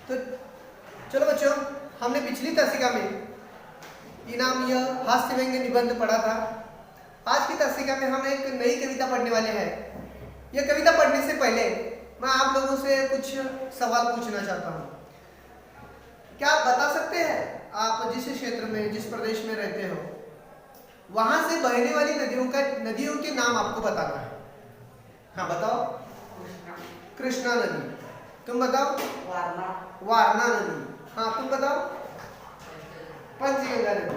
तो चलो बच्चों, हमने पिछली तसिका में इनाम यह हास्य व्यंग्य निबंध पढ़ा था। आज की तसिका में हम एक नई कविता पढ़ने वाले हैं। यह कविता पढ़ने से पहले मैं आप लोगों से कुछ सवाल पूछना चाहता हूँ। क्या आप बता सकते हैं, आप जिस क्षेत्र में, जिस प्रदेश में रहते हो, वहां से बहने वाली नदियों के नाम आपको बताना है। हाँ बताओ। कृष्णा नदी। तुम बताओ। वारणा नदी। हाँ तुम बताओ। पंचगंगा नदी।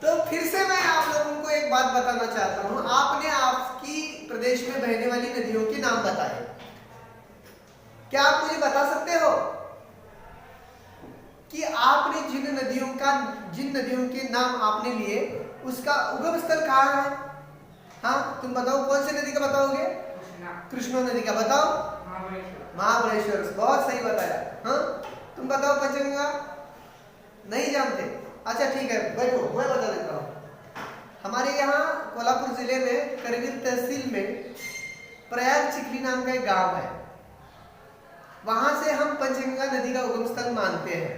तो फिर से मैं आप लोगों को एक बात बताना चाहता हूँ। आपने आपकी प्रदेश में बहने वाली नदियों के नाम बताए। क्या आप मुझे बता सकते हो कि आपने जिन नदियों के नाम आपने लिए उसका उगम स्थल कहाँ है? हाँ तुम बताओ, कौन सी नदी का बताओगे? कृष्णा नदी का। बताओ। महाबलेश्वर। बहुत सही बताया। हाँ तुम बताओ। पंचगंगा नहीं जानते? अच्छा ठीक है, बैठो, मैं बता देता हूँ। हमारे यहाँ कोल्हापुर जिले में करगिल तहसील में प्रयाग चिखली नाम का एक गांव है। वहां से हम पंचगंगा नदी का उगम स्थल मानते हैं,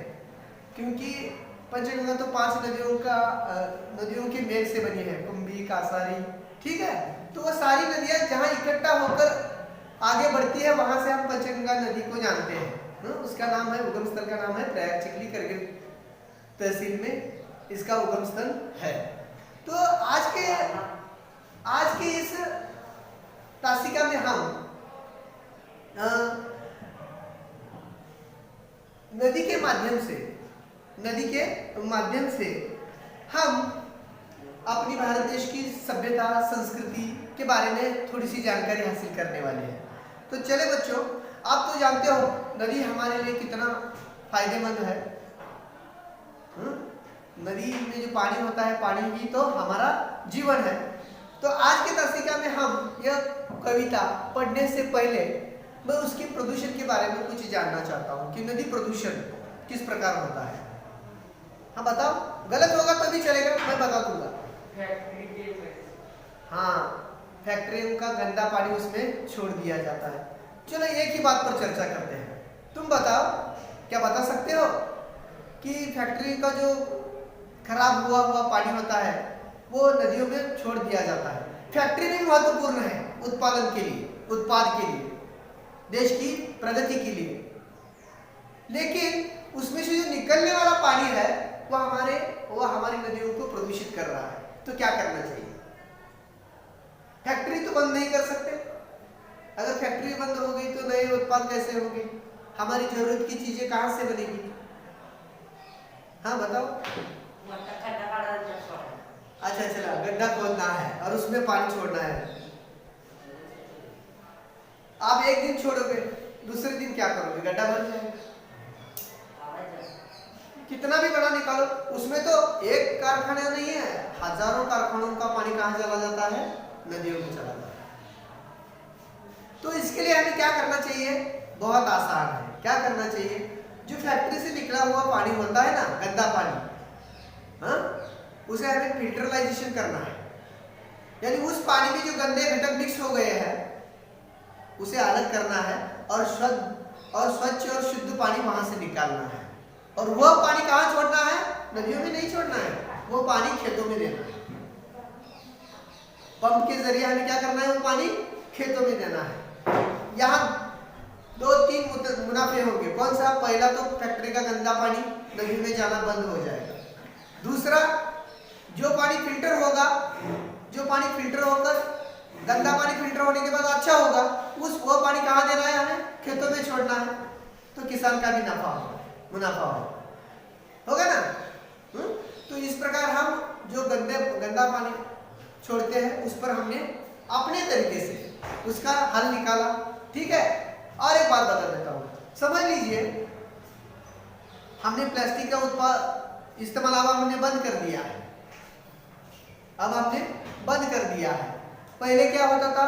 क्योंकि पंचगंगा तो 5 नदियों के मेल से बनी है, कुंभी, कासारी, ठीक है। तो वो सारी नदियां जहाँ इकट्ठा होकर आगे बढ़ती है, वहां से हम पंचगंगा नदी को जानते हैं। उसका नाम है, उगम स्थल का नाम है प्रयाग चिखली, करगिल तहसील में इसका उगम स्थल है। तो आज के इस तासिका में हम नदी के माध्यम से हम अपनी भारत देश की सभ्यता, संस्कृति के बारे में थोड़ी सी जानकारी हासिल करने वाले हैं। तो चले बच्चों, आप तो जानते हो नदी हमारे लिए कितना फायदेमंद है। नदी में जो पानी होता है, पानी ही तो हमारा जीवन है। तो आज के तसिका में हम यह कविता पढ़ने से पहले मैं उसके प्रदूषण के बारे में कुछ जानना चाहता हूँ कि नदी प्रदूषण किस प्रकार होता है। हाँ बताओ। गलत होगा तभी चलेगा, मैं बता दूंगा। हाँ, फैक्ट्रियों का गंदा पानी उसमें छोड़ दिया जाता है। चलो एक ही बात पर चर्चा करते हैं। तुम बताओ, क्या बता सकते हो कि फैक्ट्री का जो खराब हुआ पानी होता है वो नदियों में छोड़ दिया जाता है। फैक्ट्री भी महत्वपूर्ण है उत्पाद के लिए, देश की प्रगति के लिए, लेकिन उसमें से जो निकलने वाला पानी है वो हमारी नदियों को प्रदूषित कर रहा है। तो क्या करना चाहिए? फैक्ट्री तो बंद नहीं कर सकते। अगर फैक्ट्री बंद हो गई तो नए उत्पाद कैसे होंगे? हमारी जरूरत की चीजें कहां से बनेगी? हाँ बताओ। अच्छा चला, गड्ढा खोदना है और उसमें पानी छोड़ना है। आप एक दिन छोड़ोगे, दूसरे दिन क्या करोगे? गड्ढा भर जाएगा। कितना भी बड़ा निकालो, उसमें तो एक कारखाना नहीं है, हजारों कारखानों का पानी कहाँ चला जाता है? नदियों में चला जाता है। तो इसके लिए हमें क्या करना चाहिए? बहुत आसान है। क्या करना चाहिए? जो फैक्ट्री से निकला हुआ पानी होता है ना, गंदा पानी, हाँ, उसे हमें फिल्टराइजेशन करना है। यानी उस पानी में जो गंदे घटक मिक्स हो गए हैं उसे अलग करना है और स्वच्छ और शुद्ध पानी वहां से निकालना है। और वह पानी कहाँ छोड़ना है? नदियों में नहीं छोड़ना है, वो पानी खेतों में देना है। पंप के जरिए हमें क्या करना है? वो पानी खेतों में देना है। यहाँ 2-3 मुनाफे होंगे। कौन सा? पहला तो फैक्ट्री का गंदा पानी नदी में जाना बंद हो जाएगा। दूसरा, जो पानी फिल्टर होकर गंदा पानी फिल्टर होने के बाद अच्छा होगा, वो पानी कहाँ देना है? हमें खेतों में छोड़ना है। तो किसान का भी मुनाफा होगा ना। तो इस प्रकार हम जो गंदा पानी छोड़ते हैं उस पर हमने अपने तरीके से उसका हल निकाला, ठीक है। और एक बात बता देता हूँ, समझ लीजिए हमने प्लास्टिक का इस्तेमाल अब हमने बंद कर दिया है। पहले क्या होता था?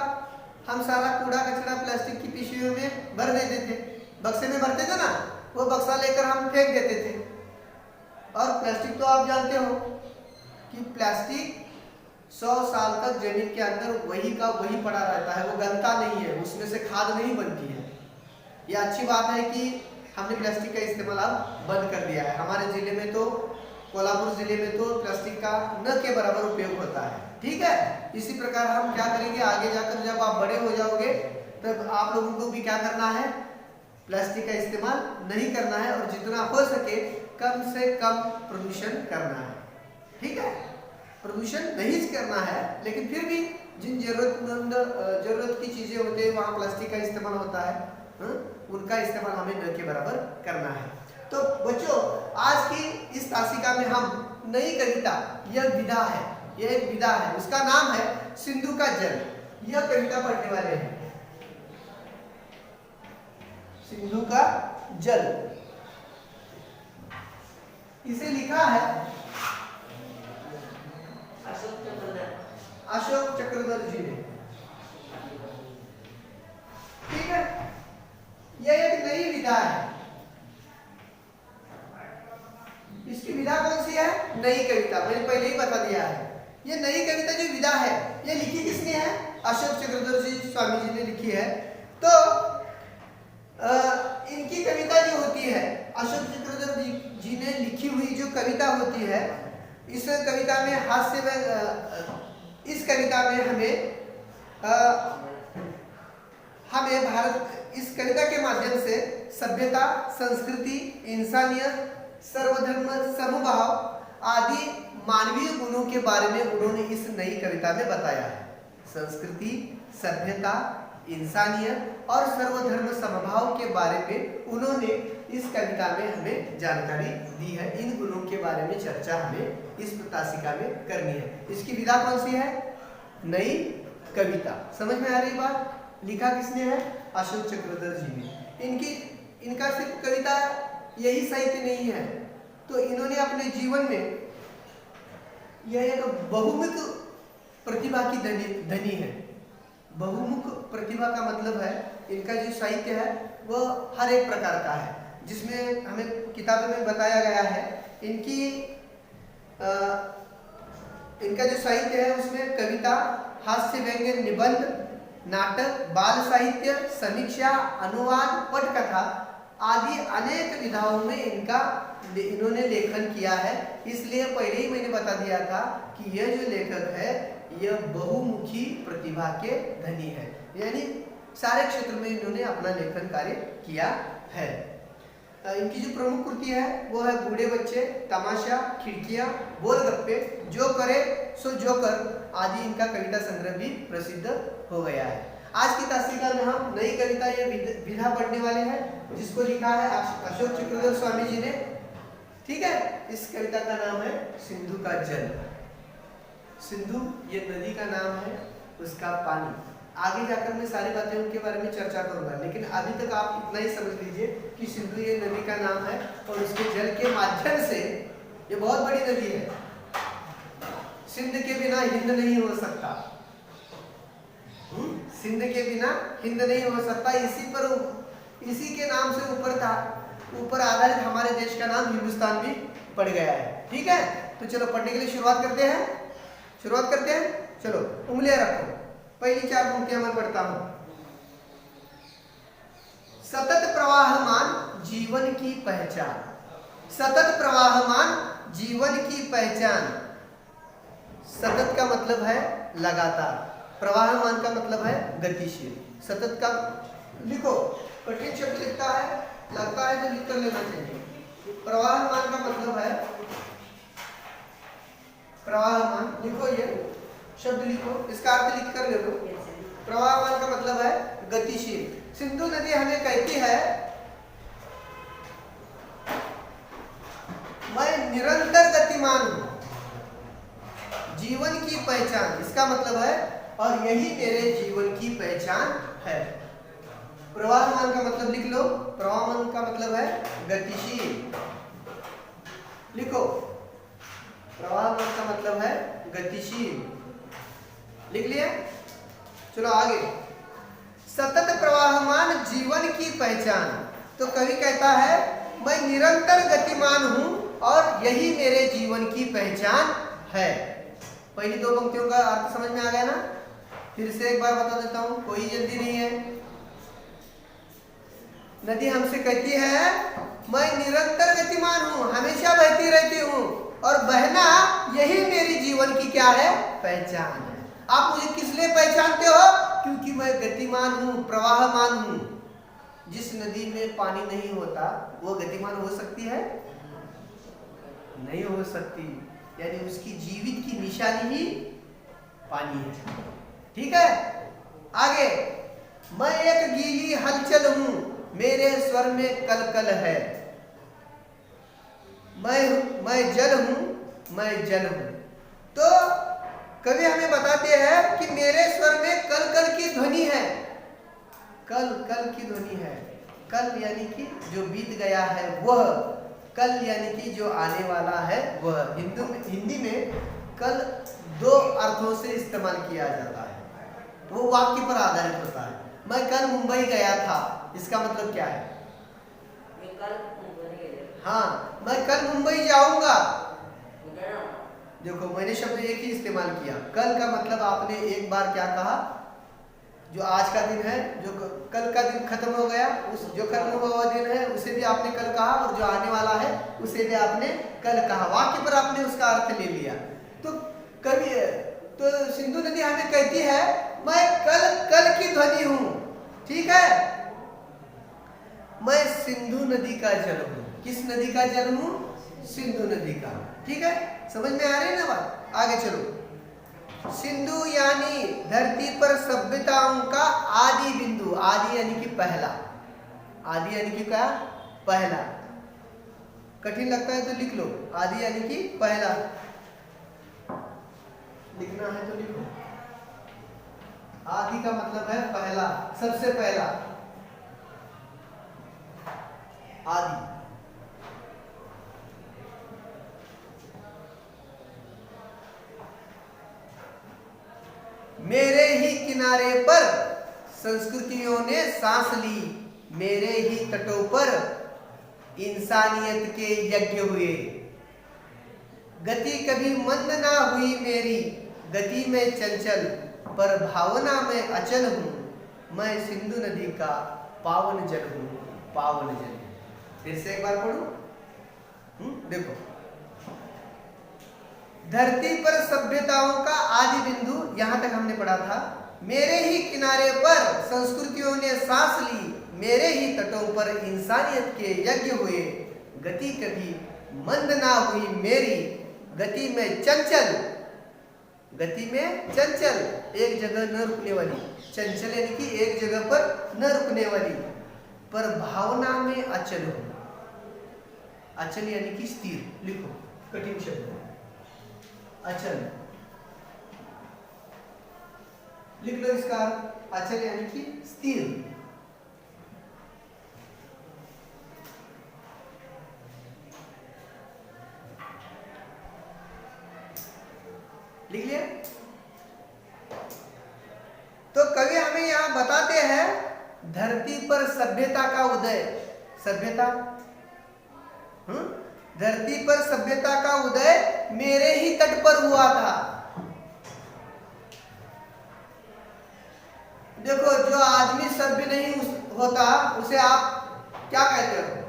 हम सारा कूड़ा कचरा प्लास्टिक की पिशवियों में भर देते थे, बक्से में भरते थे ना, वो बक्सा लेकर हम फेंक देते थे। और प्लास्टिक तो आप जानते हो कि प्लास्टिक 100 साल तक जमीन के अंदर वही का वही पड़ा रहता है, वो गलता नहीं है, उसमें से खाद नहीं बनती है। यह अच्छी बात है कि हमने प्लास्टिक का इस्तेमाल अब बंद कर दिया है। हमारे जिले में तो, कोल्हापुर जिले में तो प्लास्टिक का न के बराबर उपयोग होता है। ठीक है, इसी प्रकार हम क्या करेंगे आगे जाकर, जब आप बड़े हो जाओगे तब आप लोगों को भी क्या करना है, प्लास्टिक का इस्तेमाल नहीं करना है और जितना हो सके कम से कम प्रदूषण करना है। ठीक है, प्रदूषण नहीं करना है, लेकिन फिर भी जिन जरूरत की चीजें होती है वहां प्लास्टिक का इस्तेमाल होता है, उनका इस्तेमाल हमें न के बराबर करना है। तो बच्चों, आज की इस तासिका में हम नई कविता, यह विधा है, यह एक विधा है, उसका नाम है सिंधु का जल। यह कविता पढ़ने वाले हैं, सिंधु का जल। इसे लिखा है अशोक चक्रधर जी ने। ठीक है, यह एक नई विधा है। इसकी विधा कौन सी है? नई कविता। मैंने पहले ही बता दिया है। यह नई कविता जो विधा है, यह लिखी किसने है? अशोक चक्रधर जी स्वामी जी ने लिखी है। तो इनकी कविता जो होती है, अशोक चक्रधर जी ने लिखी हुई जो कविता होती है, इस कविता में इस कविता में हमें इस कविता के माध्यम से सभ्यता, संस्कृति, इंसानियत, सर्वधर्म समभाव आदि मानवीय गुणों के बारे में उन्होंने इस नई कविता में बताया है। संस्कृति, सभ्यता, इंसानियत और सर्वधर्म समभाव के बारे में उन्होंने इस कविता में हमें जानकारी दी है। इन गुणों के बारे में चर्चा हमें इस तासिका में करनी है। इसकी विधा कौन सी है? नई कविता। समझ में आ रही बात? लिखा किसने है? अशोक चक्रधर जी ने। इनका सिर्फ कविता यही साहित्य नहीं है, तो इन्होंने अपने जीवन में यह एक बहुमुख प्रतिभा की धनी है। बहुमुख प्रतिभा का मतलब है इनका जो साहित्य है वह हर एक प्रकार का है, जिसमें हमें किताबों में बताया गया है। इनका जो साहित्य है उसमें कविता, हास्य व्यंग्य, निबंध, नाटक, बाल साहित्य, समीक्षा, अनुवाद, पटकथा आदि अनेक विधाओं में इन्होंने लेखन किया है। इसलिए पहले ही मैंने बता दिया था कि यह जो लेखक है यह बहुमुखी प्रतिभा के धनी है, यानी सारे क्षेत्र में इन्होंने अपना लेखन कार्य किया है। इनकी जो प्रमुख कृति है वो है बूढ़े बच्चे, तमाशा, खिड़कियां, गोलगप्पे, जो करे सो जोकर आदि। इनका कविता संग्रह भी प्रसिद्ध हो गया है। आज की तासिका में हम नई कविता या विधा पढ़ने वाले हैं, जिसको लिखा है अशोक चक्रधर स्वामी जी ने। ठीक है, इस कविता का नाम है सिंधु का जल। सिंधु ये नदी का नाम है, उसका पानी। आगे जाकर मैं सारी बातें उनके बारे में चर्चा करूंगा, लेकिन अभी तक आप इतना ही समझ लीजिए कि सिंधु ये नदी का नाम है और उसके जल के माध्यम से, ये बहुत बड़ी नदी है, सिंध के बिना हिंद नहीं हो सकता। सिंध के बिना हिंद नहीं हो सकता। इसी के नाम से ऊपर आधारित हमारे देश का नाम हिंदुस्तान भी पड़ गया है। ठीक है, तो चलो पढ़ने के लिए शुरुआत करते हैं। चलो उंगलियां रखो, पहली 4 पंक्तियां मैं पढ़ता हूं। सतत प्रवाहमान जीवन की पहचान। सतत प्रवाहमान जीवन की पहचान। सतत का मतलब है लगातार, प्रवाहमान का मतलब है गतिशील। सतत का लिखो, कठिन शब्द लिखता है, लगता है तो लिख कर लेना चाहिए। प्रवाहमान का मतलब है, प्रवाहमान लिखो, ये शब्द लिखो, इसका अर्थ लिख कर ले लो। प्रवाहमान का मतलब है गतिशील। सिंधु नदी हमें कहती है मैं निरंतर गतिमान हूं, जीवन की पहचान, इसका मतलब है और यही मेरे जीवन की पहचान है। प्रवाहमान का मतलब लिख लो, प्रवाहमान का मतलब है गतिशील। लिखो, प्रवाहमान का मतलब है गतिशील। लिख लिया? चलो आगे। सतत प्रवाहमान जीवन की पहचान। तो कवि कहता है मैं निरंतर गतिमान हूं और यही मेरे जीवन की पहचान है। पहली 2 पंक्तियों का अर्थ समझ में आ गया ना? फिर से एक बार बता देता हूं, कोई जल्दी नहीं है। नदी हमसे कहती है मैं निरंतर गतिमान हूँ, हमेशा बहती रहती हूँ और बहना यही मेरी जीवन की क्या है, पहचान है। आप मुझे किस लिए पहचानते हो? क्योंकि मैं गतिमान हूँ, प्रवाहमान हूँ। जिस नदी में पानी नहीं होता वो गतिमान हो सकती है? नहीं हो सकती। यानी उसकी जीवित की निशानी ही पानी है। ठीक है, आगे, मैं एक गीली हलचल हूं, मेरे स्वर में कलकल है। मैं जल हूं, मैं जल हूं। तो कवि हमें बताते हैं कि मेरे स्वर में कल कल की ध्वनि है। कल कल की ध्वनि है। कल यानी कि जो बीत गया है वह, कल यानी कि जो आने वाला है वह। हिंदी में कल दो अर्थों से इस्तेमाल किया जाता है, वो वाक्य पर आधारित होता है। मैं कल मुंबई गया था, इसका मतलब क्या है? हाँ, मैं कल मुंबई जाऊंगा। देखो, मैंने शब्द एक ही इस्तेमाल किया। कल का मतलब आपने एक बार क्या कहा, जो आज का दिन है, जो कल का दिन खत्म हो गया, उस जो खत्म हुआ दिन है उसे भी आपने कल कहा, और जो आने वाला है उसे भी आपने कल कहा। वाक्य पर आपने उसका अर्थ ले लिया। तो कवि, तो सिंधु नदी हमें कहती है मैं कल कल की ध्वनि हूं। ठीक है, मैं सिंधु नदी का जल हूं। किस नदी का जल हूं? सिंधु नदी का। ठीक है, समझ में आ रही है ना बात? आगे चलो। सिंधु यानी धरती पर सभ्यताओं का आदि बिंदु। आदि यानी कि पहला। आदि यानी कि क्या? पहला। कठिन लगता है तो लिख लो, आदि यानी कि पहला। लिखना है तो लिखो। आदि का मतलब है पहला, सबसे पहला। आदि। मेरे ही किनारे पर संस्कृतियों ने सांस ली, मेरे ही तटों पर इंसानियत के यज्ञ हुए। गति कभी मंद ना हुई मेरी, गति में चंचल, पर भावना में अचल हूं। मैं सिंधु नदी का पावन जल हूं, पावन जल। फिर से एक बार पढ़ूं। देखो, धरती पर सभ्यताओं का आदि बिंदु, यहां तक हमने पढ़ा था। मेरे ही किनारे पर संस्कृतियों ने सांस ली, मेरे ही तटों पर इंसानियत के यज्ञ हुए। गति कभी मंद ना हुई मेरी, गति में चंचल, गति में चंचल, एक जगह न रुकने वाली। चंचल यानी कि एक जगह पर न रुकने वाली, पर भावना में अचल हो। अचल यानी कि स्थिर। लिखो, कठिन शब्द अचल। लिख लो इसका। अचल यानी कि स्थिर। लिख लिया? तो कवि हमें यहां बताते हैं धरती पर सभ्यता का उदय। सभ्यता, धरती पर सभ्यता का उदय मेरे ही तट पर हुआ था। देखो, जो आदमी सभ्य नहीं होता उसे आप क्या कहते हो?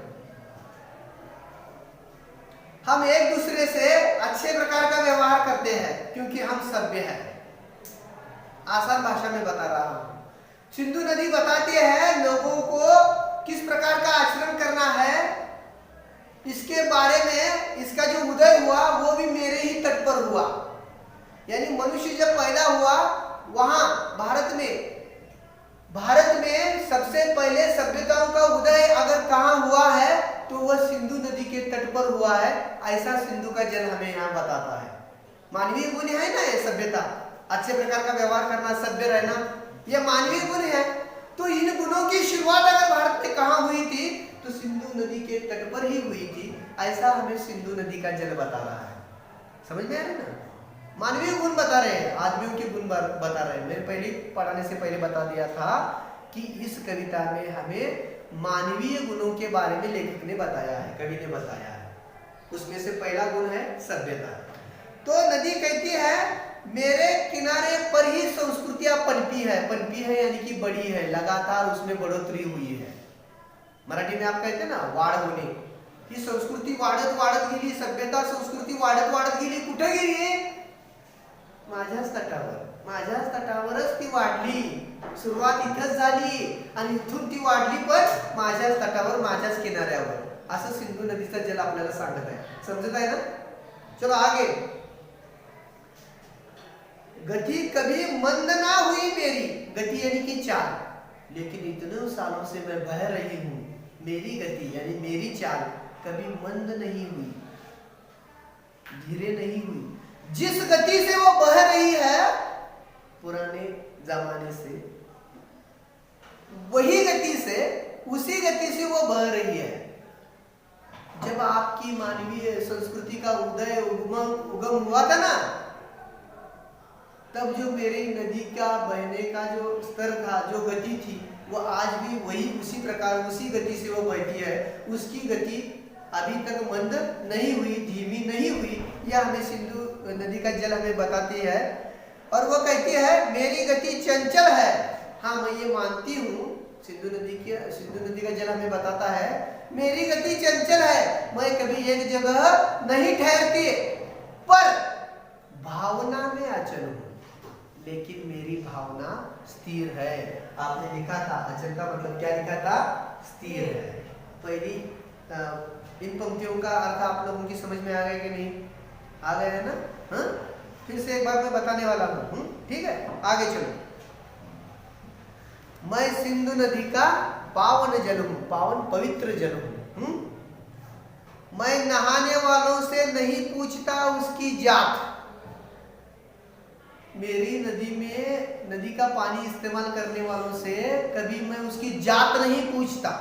हम एक दूसरे से अच्छे प्रकार का व्यवहार करते हैं क्योंकि हम सभ्य हैं। आसान भाषा में बता रहा हूं। सिंधु नदी बताती है लोगों को किस प्रकार का आचरण करना है। इसके बारे में, इसका जो उदय हुआ वो भी मेरे ही तट पर हुआ। यानी मनुष्य जब पैदा हुआ, वहां भारत में सबसे पहले सभ्यताओं का उदय अगर कहां हुआ है तो वह सिंधु नदी के तट पर हुआ है। ऐसा सिंधु का जल हमें यहाँ बताता है। मानवीय गुण है ना ये सभ्यता, अच्छे प्रकार का व्यवहार करना, सभ्य रहना, यह मानवीय गुण है। तो इन गुणों की शुरुआत अगर भारत में कहां हुई थी तो सिंधु नदी के तट पर ही हुई थी। ऐसा हमें सिंधु नदी का जल बता रहा है। समझ में आ रहा है ना? मानवीय गुण बता रहे हैं, आदमियों के गुण बता रहे हैं। मैंने पहले पढ़ाने से पहले बता दिया था कि इस कविता में हमें मानवीय गुणों के बारे में लेखक ने बताया है, कवि ने बताया है। उसमें से पहला गुण है सभ्यता। तो नदी कहती है मेरे किनारे पर ही संस्कृतियां पनपी है। पनपी है यानी कि बड़ी है, लगातार उसमें बढ़ोतरी हुई है। मराठी में आप कहते ना वाढ होणे, ही संस्कृती वाढत वाढत गेली, सभ्यता संस्कृती वाढत वाढत गेली. कुठे गेली? माझ्याच तटावर, माझ्याच तटावरच ती वाढली. सुरुवात इथंच झाली आणि इथून ती वाढली पण माझ्याच तटावर, माझ्याच किनाऱ्यावर. असं सिंधू नदीचा जल आपल्याला सांगत आहे. समजत आहे ना? चलो आगे. गति कभी मंद ना हुई मेरी, गति यानी कि चाल, लेकिन इतने सालों से मैं बह रही हूं. मेरी गति यानी मेरी चाल कभी मंद नहीं हुई, धीरे नहीं हुई. जिस गति से वो बह रही है पुराने जमाने से, वही गति से, उसी गति से वो बह रही है. जब आपकी मानवीय संस्कृति का उदय उगम हुआ था ना, तब जो मेरी नदी का बहने का जो स्तर था, जो गति थी, वो आज भी वही उसी प्रकार उसी गति से वो बहती है. उसकी गति अभी तक मंद नहीं हुई, धीमी नहीं हुई. यह हमें सिंधु नदी का जल हमें बताती है. और वो कहती है मेरी गति चंचल है. हाँ, मैं ये मानती हूँ. सिंधु नदी का जल हमें बताता है मेरी गति चंचल है, मैं कभी एक जगह नहीं ठहरती, पर भावना में अचल हूँ, लेकिन मेरी भावना स्थिर है. आपने लिखा था अचल का मतलब क्या लिखा था? स्थिर है. पहली इन पंक्तियों का अर्थ आप लोगों की समझ में आ गया कि नहीं? आ गया है ना? हाँ, फिर से एक बार मैं बताने वाला हूँ. ठीक है, आगे चलो. मैं सिंधु नदी का पावन जल हूं, पावन पवित्र जल हूं. मैं नहाने वालों से नहीं पूछता उसकी जात. मेरी नदी में, नदी का पानी इस्तेमाल करने वालों से कभी मैं उसकी जात नहीं पूछता.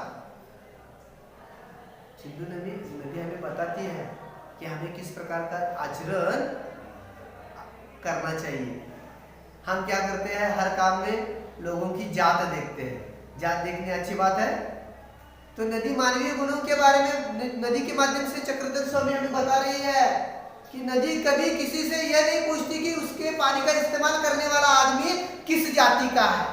सिंधु नदी हमें बताती है कि हमें किस प्रकार का आचरण करना चाहिए. हम क्या करते हैं? हर काम में लोगों की जात देखते हैं. जात देखने अच्छी बात है. तो नदी मानवीय गुणों के बारे में नदी के माध्यम से चक्रधर स्वामी हमें बता रही है कि नदी कभी किसी से यह नहीं पूछती कि उसके पानी का इस्तेमाल करने वाला आदमी किस जाति का है.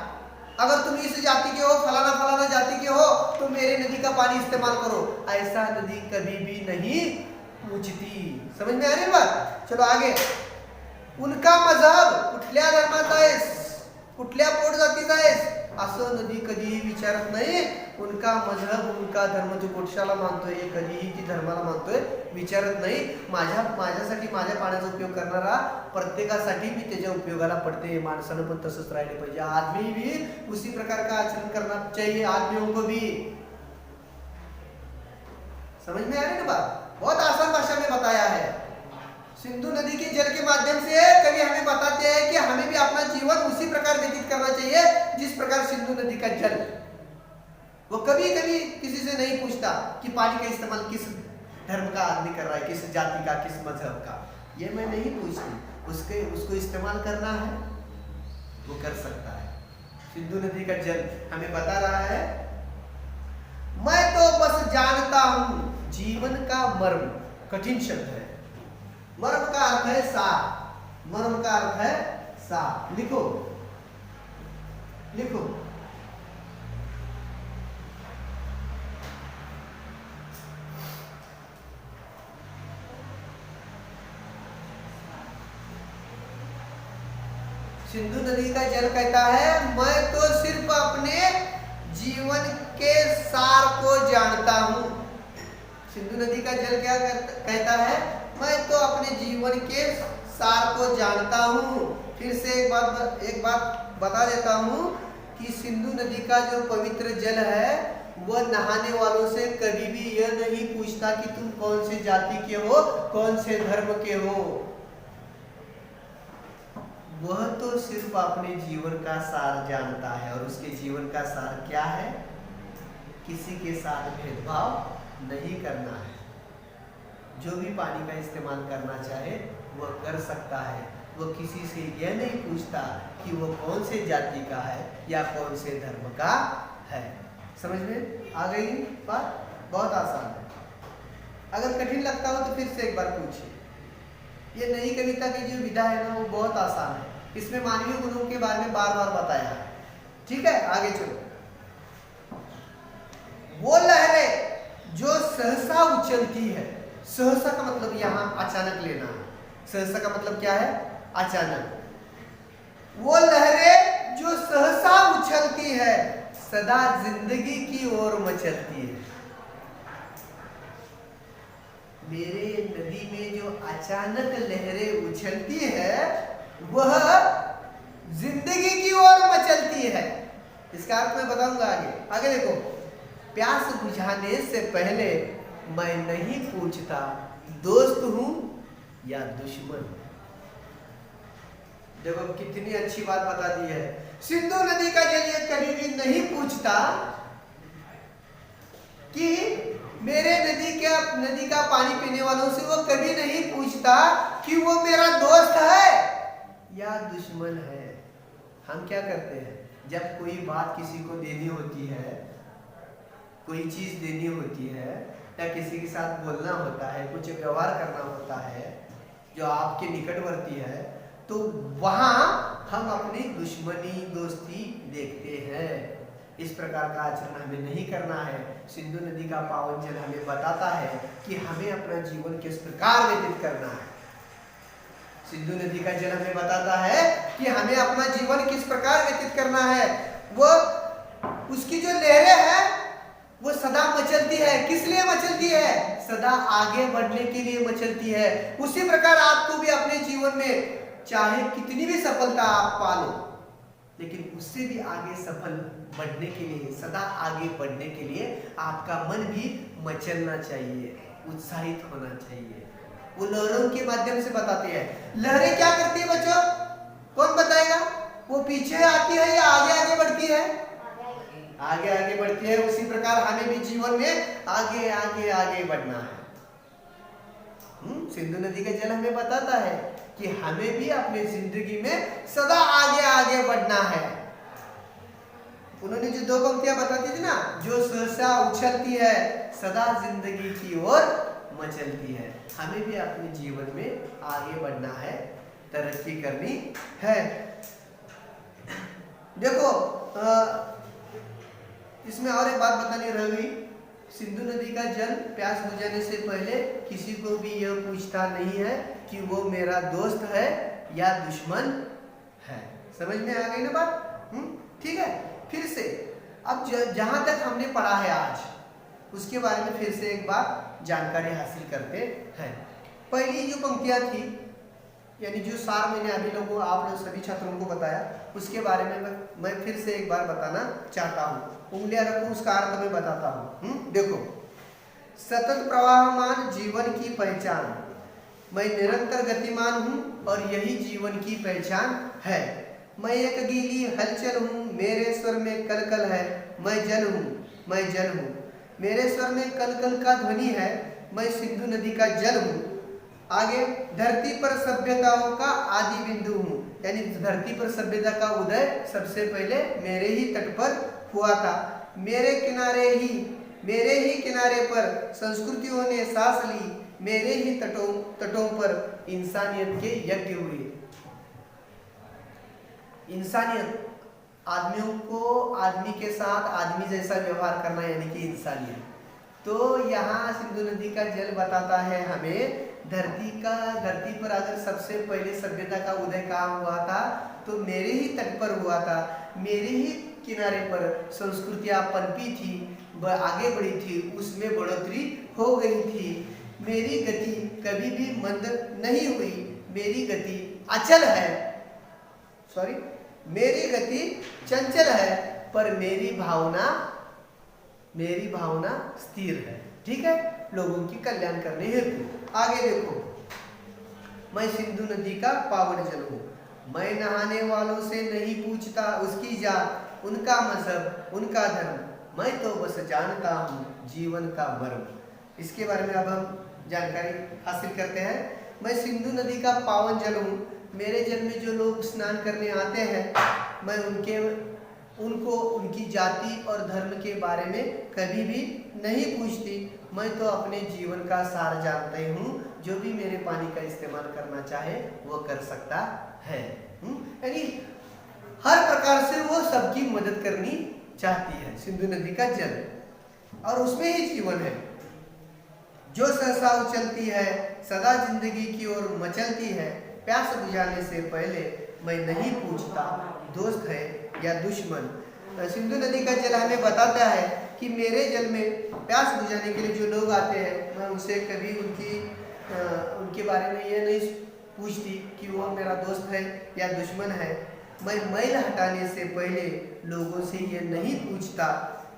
अगर तुम इस जाति के हो, फलाना फलाना जाति के हो, तो मेरे नदी का पानी इस्तेमाल करो, ऐसा नदी कभी भी नहीं पूछती. समझ में आ रही बात? चलो आगे. उनका मजहब कुठल्या धर्माचा आहेस, कुठल्या पोट जातीचा आहेस, असं नदी कधीही विचारत नाही. उनका मजहब, उनका धर्म, जो कोशाला मानतोय, कधीही ती धर्माला मानतोय, विचारत नाही. माझ्यासाठी माझ्या पाण्याचा उपयोग करणारा प्रत्येकासाठी मी त्याच्या उपयोगाला पडते. माणसानं पण तसंच राहिले पाहिजे. आदमी भी उसी प्रकार का आचरण करना चाहिए, आदमियों को भी. समझ में आ रही ना बात? बहुत आसान भाषा में बताया है. सिंधु नदी के जल के माध्यम से कभी हमें बताते हैं कि हमें भी अपना जीवन उसी प्रकार व्यतीत करना चाहिए जिस प्रकार सिंधु नदी का जल. वो कभी कभी किसी से नहीं पूछता कि पानी का इस्तेमाल किस धर्म का आदमी कर रहा है, किस जाति का, किस मजहब का. ये मैं नहीं पूछती. उसको इस्तेमाल करना है वो कर सकता है. सिंधु नदी का जल हमें बता रहा है मैं तो बस जानता हूं जीवन का मर्म. कठिन शब्द है. मर्म का अर्थ है सार. मर्म का अर्थ है सार. लिखो लिखो. सिंधु नदी का जल कहता है मैं तो सिर्फ अपने जीवन के सार को जानता हूं. सिंधु नदी का जल क्या कहता है? मैं तो अपने जीवन के सार को जानता हूं. फिर से एक बात बता देता हूं कि सिंधु नदी का जो पवित्र जल है वह नहाने वालों से कभी भी यह नहीं पूछता कि तुम कौन से जाति के हो, कौन से धर्म के हो. वह तो सिर्फ अपने जीवन का सार जानता है. और उसके जीवन का सार क्या है? किसी के साथ भेदभाव नहीं करना है. जो भी पानी का इस्तेमाल करना चाहे वह कर सकता है. वह किसी से यह नहीं पूछता कि वह कौन से जाति का है या कौन से धर्म का है. समझ में आ गई बात? बहुत आसान है. अगर कठिन लगता हो तो फिर से एक बार पूछिए. ये नई कविता की जो विधा है ना वो बहुत आसान है. इसमें मानवीय गुणों के बारे में बार बार बताया है. ठीक है, आगे चलो. वो लहर जो सहसा उछलती है। सहसा का मतलब यहाँ अचानक लेना है। सहसा का मतलब क्या है? अचानक। वो लहरें जो सहसा उछलती है, सदा जिंदगी की ओर मचलती है। मेरे नदी में जो अचानक लहरें उछलती है, वह जिंदगी की ओर मचलती है। इसका अर्थ मैं बताऊंगा आगे। आगे देखो, प्यास बुझाने से पहले मैं नहीं पूछता दोस्त हूं या दुश्मन। देखो कितनी अच्छी बात बता दी है। सिंधु नदी का जल ये कभी भी नहीं पूछता कि मेरे नदी का पानी पीने वालों से वो कभी नहीं पूछता कि वो मेरा दोस्त है या दुश्मन है। हम क्या करते हैं, जब कोई बात किसी को देनी होती है, कोई चीज देनी होती है, या किसी के साथ बोलना होता है, कुछ व्यवहार करना होता है जो आपके निकटवर्ती है, तो वहां हम अपनी दुश्मनी दोस्ती देखते हैं। इस प्रकार का आचरण हमें नहीं करना है। सिंधु नदी का पावन जल हमें बताता है कि हमें अपना जीवन किस प्रकार व्यतीत करना है। सिंधु नदी का जल हमें बताता है कि हमें अपना जीवन किस प्रकार व्यतीत करना है। वो उसकी जो लहरें हैं वो सदा मचलती है। किस लिए मचलती है? सदा आगे बढ़ने के लिए मचलती है। उसी प्रकार आपको भी अपने जीवन में चाहे कितनी भी सफलता आप पालो, लेकिन उससे भी आगे सफल बढ़ने के लिए, सदा आगे बढ़ने के लिए आपका मन भी मचलना चाहिए, उत्साहित होना चाहिए। वो लहरों के माध्यम से बताते हैं। लहरें क्या करती है बच्चों? कौन बताएगा? वो पीछे आती है या आगे आगे बढ़ती है? आगे आगे बढ़ती है। उसी प्रकार हमें भी जीवन में आगे आगे आगे बढ़ना है। सिंधु नदी का जल हमें बताता है कि हमें भी अपनी जिंदगी में सदा आगे आगे बढ़ना है। उन्होंने जो दो पंक्तियां बताती थी ना, जो सहसा उछलती है, सदा जिंदगी की ओर मचलती है। हमें भी अपने जीवन में आगे बढ़ना है, तरक्की करनी है। देखो इसमें और एक बात बतानी रह गई। सिंधु नदी का जल प्यास बुझाने से पहले किसी को भी यह पूछता नहीं है कि वो मेरा दोस्त है या दुश्मन है। समझ में आ गई ना बात? ठीक है। फिर से अब जहां तक हमने पढ़ा है आज, उसके बारे में फिर से एक बार जानकारी हासिल करते हैं। पहली जो पंक्तियां थी, यानी जो सार मैंने अभी आप लोग सभी छात्रों को बताया, उसके बारे में मैं फिर से एक बार बताना चाहता हूँ। उंगलियां रखो, उसका अर्थ मैं बताता हूँ। देखो, सतत प्रवाहमान जीवन की पहचान, मैं निरंतर गतिमान हूँ और यही जीवन की पहचान है। मैं एक गीली हलचल हूँ, मेरे स्वर में कलकल है, मैं जल हूँ, मैं जल हूँ। मेरे स्वर में कलकल का ध्वनि है, मैं सिंधु नदी का जल हूँ। आगे, धरती पर सभ्यताओं का आदि बिंदु हूँ, यानी धरती पर सभ्यता का उदय सबसे पहले मेरे ही तट पर हुआ था। मेरे ही किनारे पर संस्कृतियों ने सांस ली, मेरे ही तटों पर इंसानियत के यज्ञ हुए। इंसानियत, आदमियों को आदमी के साथ आदमी जैसा व्यवहार करना, यानी कि इंसानियत। तो यहाँ सिंधु नदी का जल बताता है हमें धरती पर अगर सबसे पहले सभ्यता का उदय कहाँ हुआ था, तो मेरे ही तट पर हुआ था। मेरे ही किनारे पर संस्कृतियां पनपी थी, आगे बढ़ी थी, उसमें बढ़ोतरी हो गई थी। मेरी गति कभी भी मंद नहीं हुई, मेरी गति अचल है, मेरी गति चंचल है, पर मेरी भावना स्थिर है। ठीक है, लोगों की कल्याण करने हेतु। आगे देखो, मैं सिंधु नदी का पावन जल हूँ, मैं नहाने वालों से नहीं पूछता उसकी जात, उनका मजहब, उनका धर्म, मैं तो बस जानता हूँ जीवन का मर्म। इसके बारे में अब हम जानकारी हासिल करते हैं। मैं सिंधु नदी का पावन जल हूँ, मेरे जल में जो लोग स्नान करने आते हैं, मैं उनको उनकी जाति और धर्म के बारे में कभी भी नहीं पूछती। मैं तो अपने जीवन का सार जानती हूँ, जो भी मेरे पानी का इस्तेमाल करना चाहे वो कर सकता है। यानी हर प्रकार से वो सबकी मदद करनी चाहती है सिंधु नदी का जल, और उसमें ही जीवन है। जो सहसा उछलती है, सदा जिंदगी की ओर मचलती है, प्यास बुझाने से पहले मैं नहीं पूछता दोस्त है या दुश्मन। सिंधु नदी का जल हमें बताता है कि मेरे जल में प्यास बुझाने के लिए जो लोग आते हैं, मैं उनसे कभी उनके बारे में ये नहीं पूछती कि वो मेरा दोस्त है या दुश्मन है। मैं मैल हटाने से पहले लोगों से ये नहीं पूछता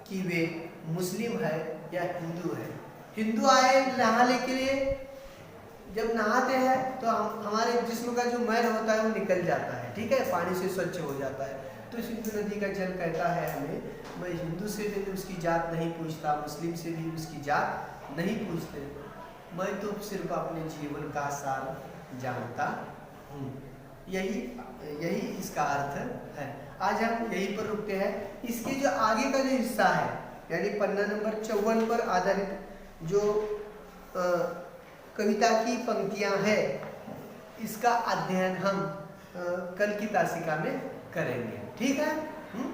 कि वे मुस्लिम है या हिंदू है। हिंदू आए नहाने के लिए, जब नहाते हैं तो हमारे जिस्म का जो मैल होता है वो निकल जाता है, ठीक है, पानी से स्वच्छ हो जाता है। तो सिंधु नदी का जल कहता है हमें, मैं हिंदू से भी उसकी जात नहीं पूछता, मुस्लिम से भी उसकी जात नहीं पूछते, मैं तो सिर्फ अपने जीवन का सार जानता हूँ। यही इसका अर्थ है। आज हम यहीं पर रुकते हैं। इसके जो आगे का जो हिस्सा है, यानी पन्ना नंबर 54 पर आधारित जो कविता की पंक्तियां हैं, इसका अध्ययन हम कल की तासिका में करेंगे, ठीक है।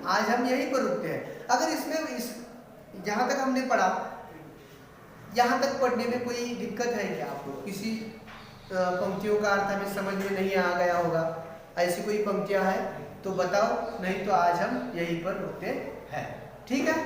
आज हम यहीं पर रुकते हैं। अगर इसमें जहाँ तक हमने पढ़ा, यहाँ तक पढ़ने में कोई दिक्कत है क्या आपको? किसी पंक्तियों का अर्थ हमें समझ में नहीं आ गया होगा, ऐसी कोई पंक्तियां हैं तो बताओ, नहीं तो आज हम यहीं पर रुकते हैं, ठीक है।